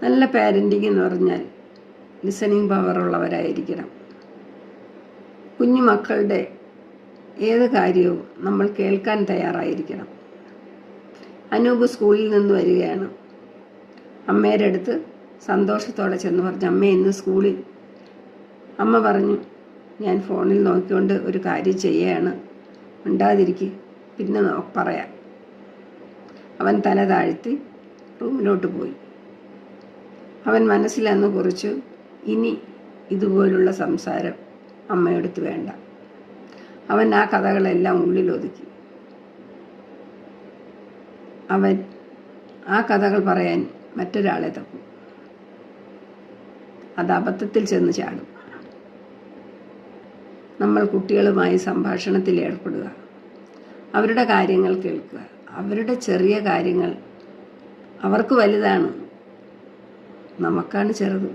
നല്ല പാരൻറ്റിങ് എന്ന് പറഞ്ഞാൽ ലിസണിങ് പവറുള്ളവരായിരിക്കണം. കുഞ്ഞു മക്കളുടെ ഏത് കാര്യവും നമ്മൾ കേൾക്കാൻ തയ്യാറായിരിക്കണം. അനൂപ് സ്കൂളിൽ നിന്ന് വരികയാണ്. അമ്മയുടെ അടുത്ത് സന്തോഷത്തോടെ ചെന്ന് പറഞ്ഞു, അമ്മ ഇന്ന് സ്കൂളിൽ. അമ്മ പറഞ്ഞു, ഞാൻ ഫോണിൽ നോക്കിക്കൊണ്ട് ഒരു കാര്യം ചെയ്യുകയാണ്, മിണ്ടാതിരിക്കുക, പിന്നെ പറയാം. അവൻ തല താഴ്ത്തി റൂമിലോട്ട് പോയി. അവൻ മനസ്സിലന്ന് കുറിച്ചു, ഇനി ഇതുപോലുള്ള സംസാരം അമ്മയെടുത്ത് വേണ്ട. അവൻ ആ കഥകളെല്ലാം ഉള്ളിലൊതുക്കി. അവൻ ആ കഥകൾ പറയാൻ മറ്റൊരാളെ തപ്പും. അത് അബദ്ധത്തിൽ ചെന്ന് ചാടും. നമ്മൾ കുട്ടികളുമായി സംഭാഷണത്തിൽ ഏർപ്പെടുക, അവരുടെ കാര്യങ്ങൾ കേൾക്കുക. അവരുടെ ചെറിയ കാര്യങ്ങൾ അവർക്ക് വലുതാണ്, നമുക്കാണ് ചെറുത്.